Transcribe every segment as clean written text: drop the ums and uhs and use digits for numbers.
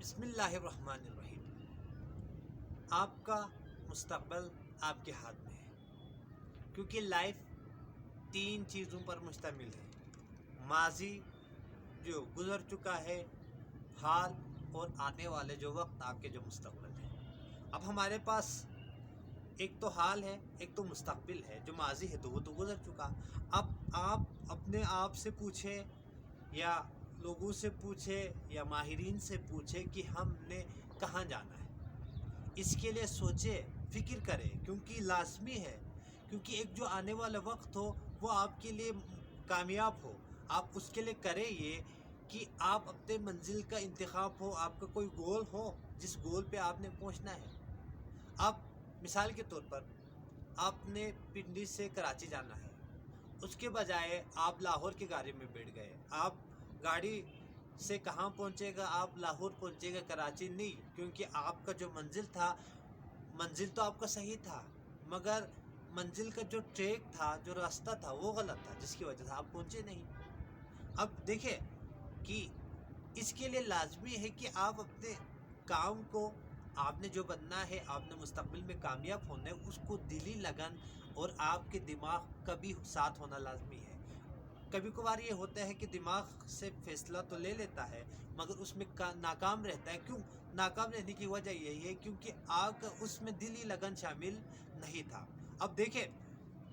بسم اللہ الرحمن الرحیم۔ آپ کا مستقبل آپ کے ہاتھ میں ہے، کیونکہ لائف تین چیزوں پر مشتمل ہے: ماضی جو گزر چکا ہے، حال اور آنے والے جو وقت، آپ کے جو مستقبل ہے۔ اب ہمارے پاس ایک تو حال ہے، ایک تو مستقبل ہے۔ جو ماضی ہے تو وہ تو گزر چکا۔ اب آپ اپنے آپ سے پوچھیں یا لوگوں سے پوچھے یا ماہرین سے پوچھے کہ ہم نے کہاں جانا ہے۔ اس کے لیے سوچے، فکر کرے، کیونکہ لازمی ہے، کیونکہ ایک جو آنے والا وقت ہو وہ آپ کے لیے کامیاب ہو۔ آپ اس کے لیے کرے یہ کہ آپ اپنے منزل کا انتخاب ہو، آپ کا کوئی گول ہو جس گول پہ آپ نے پہنچنا ہے۔ اب مثال کے طور پر آپ نے پنڈی سے کراچی جانا ہے، اس کے بجائے آپ لاہور کی گاڑی میں بیٹھ گئے۔ آپ گاڑی سے کہاں پہنچے گا؟ آپ لاہور پہنچے گا، کراچی نہیں، کیونکہ آپ کا جو منزل تھا، منزل تو آپ کا صحیح تھا، مگر منزل کا جو ٹریک تھا، جو راستہ تھا وہ غلط تھا، جس کی وجہ سے آپ پہنچے نہیں۔ اب دیکھیں کہ اس کے لیے لازمی ہے کہ آپ اپنے کام کو، آپ نے جو بننا ہے، آپ نے مستقبل میں کامیاب ہونا ہے، اس کو دلی لگن اور آپ کے دماغ کا بھی ساتھ ہونا لازمی ہے۔ کبھی کبھار یہ ہوتا ہے کہ دماغ سے فیصلہ تو لے لیتا ہے مگر اس میں ناکام رہتا ہے۔ کیوں ناکام رہنے کی وجہ یہی ہے کیونکہ آپ کا اس میں دلی لگن شامل نہیں تھا۔ اب دیکھیں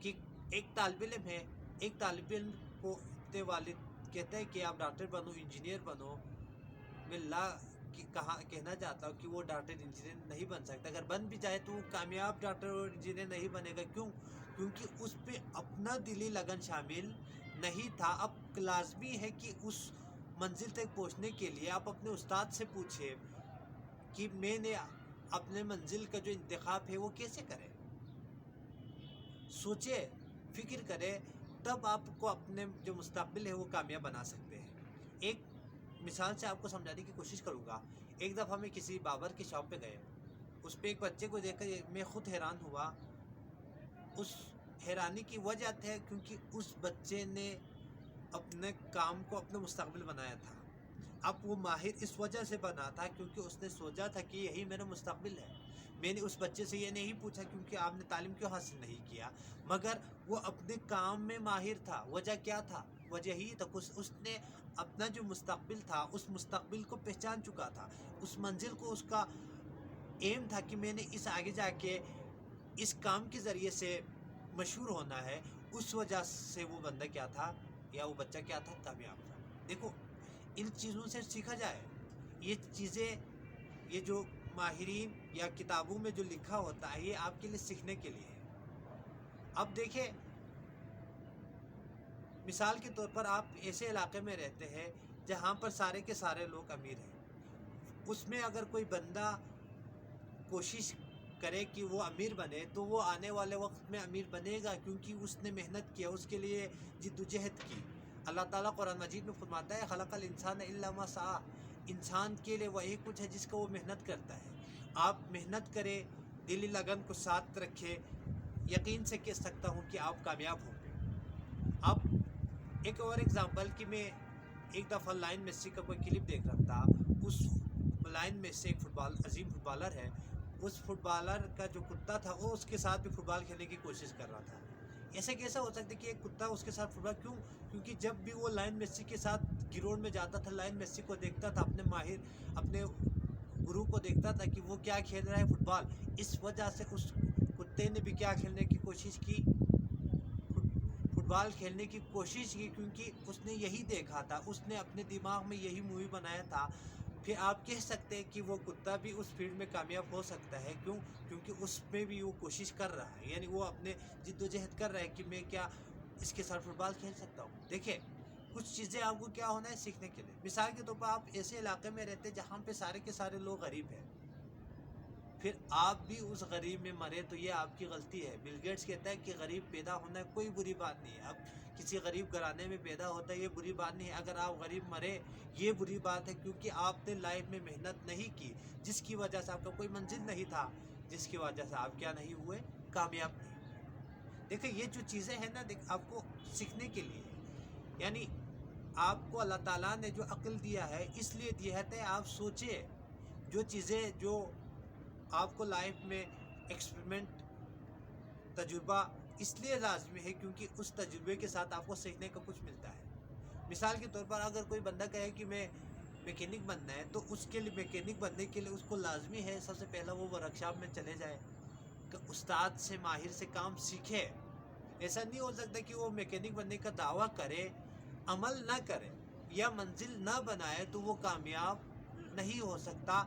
کہ ایک طالب علم ہے، ایک طالب علم کو اپنے والد کہتا ہے کہ آپ ڈاکٹر بنو، انجینئر بنو۔ میں کہنا چاہتا ہوں کہ وہ ڈاکٹر انجینئر نہیں بن سکتا۔ اگر بن بھی جائے تو وہ کامیاب ڈاکٹر اور انجینئر نہیں بنے گا۔ کیوں؟ کیونکہ اس پہ اپنا دلی لگن شامل نہیں تھا۔ اب لازمی ہے کہ اس منزل تک پہنچنے کے لیے آپ اپنے استاد سے پوچھیں کہ میں نے اپنے منزل کا جو انتخاب ہے وہ کیسے کرے۔ سوچے، فکر کرے، تب آپ کو اپنے جو مستقبل ہے وہ کامیاب بنا سکتے ہیں۔ ایک مثال سے آپ کو سمجھانے کی کوشش کروں گا۔ ایک دفعہ میں کسی بابر کی شاپ پہ گئے، اس پہ ایک بچے کو دیکھ کر میں خود حیران ہوا۔ اس حیرانی کی وجہ ہے کیونکہ اس بچے نے اپنے کام کو اپنا مستقبل بنایا تھا۔ اب وہ ماہر اس وجہ سے بنا تھا کیونکہ اس نے سوچا تھا کہ یہی میرا مستقبل ہے۔ میں نے اس بچے سے یہ نہیں پوچھا کیونکہ آپ نے تعلیم کیوں حاصل نہیں کیا، مگر وہ اپنے کام میں ماہر تھا۔ وجہ کیا تھا؟ وجہ ہی تک اس نے اپنا جو مستقبل تھا، اس مستقبل کو پہچان چکا تھا، اس منزل کو، اس کا ایم تھا کہ میں نے اس آگے جا کے اس کام کے ذریعے سے مشہور ہونا ہے۔ اس وجہ سے وہ بندہ کیا تھا یا وہ بچہ کیا تھا؟ کامیاب تھا۔ دیکھو، ان چیزوں سے سیکھا جائے۔ یہ چیزیں، یہ جو ماہرین یا کتابوں میں جو لکھا ہوتا ہے، یہ آپ کے لیے سیکھنے کے لیے ہے۔ اب دیکھیں، مثال کے طور پر آپ ایسے علاقے میں رہتے ہیں جہاں پر سارے کے سارے لوگ امیر ہیں۔ اس میں اگر کوئی بندہ کوشش کرے کہ وہ امیر بنے تو وہ آنے والے وقت میں امیر بنے گا، کیونکہ اس نے محنت کیا، اس کے لیے جد و جہد کی۔ اللہ تعالیٰ قرآن مجید میں فرماتا ہے خلق الانسان الا ما سعی۔ انسان کے لیے وہی کچھ ہے جس کو وہ محنت کرتا ہے۔ آپ محنت کریں، دلی لگن کو ساتھ رکھے، یقین سے کہہ سکتا ہوں کہ آپ کامیاب ہوں گے۔ اب ایک اور ایگزامپل کہ میں ایک دفعہ لائن میسی کا کوئی کلپ دیکھ رہا تھا۔ اس لائن میسی ایک عظیم فٹ بالر ہے۔ اس فٹ بالر کا جو کتا تھا وہ اس کے ساتھ بھی فٹ بال کھیلنے کی کوشش کر رہا تھا۔ ایسے کیسا ہو سکتا ہے کہ ایک کتا اس کے ساتھ فٹ بال؟ کیوں؟ کیونکہ جب بھی وہ لائن میسی کے ساتھ گراؤنڈ میں جاتا تھا، لائن میسی کو دیکھتا تھا، اپنے ماہر، اپنے گرو کو دیکھتا تھا کہ وہ کیا کھیل رہا ہے، فٹ بال۔ اس وجہ سے اس کتے نے بھی کیا کھیلنے کی کوشش کی؟ فٹ بال کھیلنے کی کوشش کی، کیونکہ اس نے یہی دیکھا تھا، اس نے اپنے دماغ میں یہی مووی بنایا تھا۔ پھر آپ کہہ سکتے ہیں کہ وہ کتا بھی اس فیلڈ میں کامیاب ہو سکتا ہے۔ کیوں؟ کیونکہ اس میں بھی وہ کوشش کر رہا ہے، یعنی وہ اپنے جد و جہد کر رہا ہے کہ میں کیا اس کے ساتھ فٹ بال کھیل سکتا ہوں۔ دیکھیں، کچھ چیزیں آپ کو کیا ہونا ہے، سیکھنے کے لیے۔ مثال کے طور پر آپ ایسے علاقے میں رہتے جہاں پہ سارے کے سارے لوگ غریب ہیں، پھر آپ بھی اس غریب میں مرے تو یہ آپ کی غلطی ہے۔ بل گیٹس کہتا ہے کہ غریب پیدا ہونا کوئی بری بات نہیں ہے۔ اب کسی غریب گھرانے میں پیدا ہوتا ہے یہ بری بات نہیں ہے۔ اگر آپ غریب مرے یہ بری بات ہے، کیونکہ آپ نے لائف میں محنت نہیں کی، جس کی وجہ سے آپ کا کوئی منزل نہیں تھا، جس کی وجہ سے آپ کیا نہیں ہوئے، کامیاب نہیں ہوئے۔ دیکھیں، یہ جو چیزیں ہیں نا، آپ کو سیکھنے کے لیے ہے۔ یعنی آپ کو اللہ تعالیٰ نے جو عقل دیا ہے اس لیے دیا ہے کہ آپ سوچیں جو چیزیں جو آپ کو لائف میں ایکسپیریمنٹ تجربہ اس لیے لازمی ہے کیونکہ اس تجربے کے ساتھ آپ کو سیکھنے کا کچھ ملتا ہے. مثال کے طور پر اگر کوئی بندہ کہے کہ میں میکینک بننا ہے تو اس کے لیے میکینک بننے کے لیے اس کو لازمی ہے سب سے پہلا وہ ورک شاپ میں چلے جائے کہ استاد سے ماہر سے کام سیکھے. ایسا نہیں ہو سکتا کہ وہ میکینک بننے کا دعویٰ کرے عمل نہ کرے یا منزل نہ بنائے تو وہ کامیاب نہیں ہو سکتا.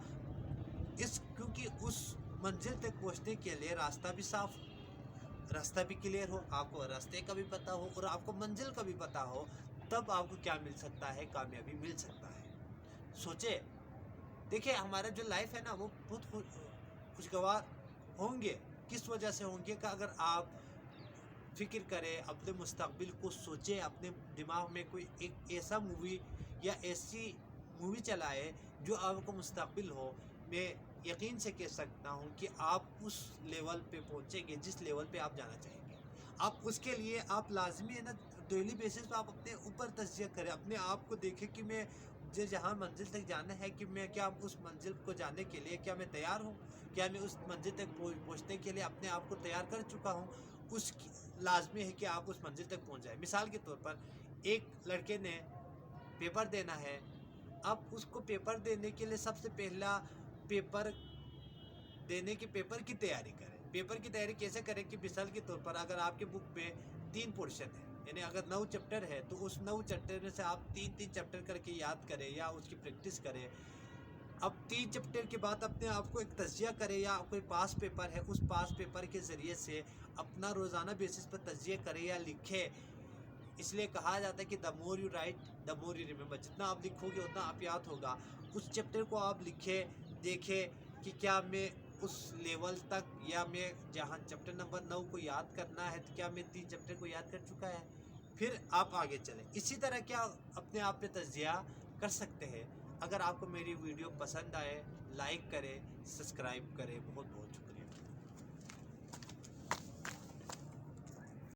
کیونکہ اس منزل تک پہنچنے کے لیے راستہ بھی صاف ہو، راستہ بھی کلیئر ہو، آپ کو راستے کا بھی پتہ ہو اور آپ کو منزل کا بھی پتہ ہو، تب آپ کو کیا مل سکتا ہے؟ کامیابی مل سکتا ہے. سوچے دیکھیں ہمارا جو لائف ہے نا وہ بہت خوشگوار ہوں گے. کس وجہ سے ہوں گے کہ اگر آپ فکر کریں، اپنے مستقبل کو سوچیں، اپنے دماغ میں کوئی ایک ایسا مووی یا ایسی مووی چلائے جو آپ کو مستقبل ہو. میں یقین سے کہہ سکتا ہوں کہ آپ اس لیول پہ پہنچیں گے جس لیول پہ آپ جانا چاہیں گے. آپ اس کے لیے آپ لازمی ہے نا ڈیلی بیسس پہ آپ اپنے اوپر تجزیہ کریں، اپنے آپ کو دیکھیں کہ میں جہاں منزل تک جانا ہے کہ میں کیا اس منزل کو جانے کے لیے کیا میں تیار ہوں، کیا میں اس منزل تک پہنچنے کے لیے اپنے آپ کو تیار کر چکا ہوں. اس کی لازمی ہے کہ آپ اس منزل تک پہنچ جائیں. مثال کے طور پر ایک لڑکے نے پیپر دینا ہے، اب اس کو پیپر دینے کے لیے سب سے پہلا پیپر دینے کے پیپر کی تیاری کریں. پیپر کی تیاری کیسے کریں کہ مثال کے طور پر اگر آپ کے بک میں 3 پورشن ہے، یعنی اگر 9 چیپٹر ہے تو اس 9 چیپٹر میں سے آپ 3 چیپٹر کر کے یاد کریں یا اس کی پریکٹس کریں. اب 3 چیپٹر کے بعد اپنے آپ کو ایک تجزیہ کرے یا کوئی پاس پیپر ہے اس پاس پیپر کے ذریعے سے اپنا روزانہ بیسس پر تجزیہ کرے یا لکھے. اس لیے کہا جاتا ہے کہ the more you write the more you remember, جتنا آپ لکھو گے اتنا آپ یاد ہوگا. اس چیپٹر کو آپ لکھے، دیکھے کہ کیا میں اس لیول تک یا میں جہاں چیپٹر نمبر 9 کو یاد کرنا ہے تو کیا میں 3 چیپٹر کو یاد کر چکا ہے، پھر آپ آگے چلیں. اسی طرح کیا اپنے آپ پہ تجزیہ کر سکتے ہیں. اگر آپ کو میری ویڈیو پسند آئے لائک کریں، سبسکرائب کریں. بہت بہت شکریہ.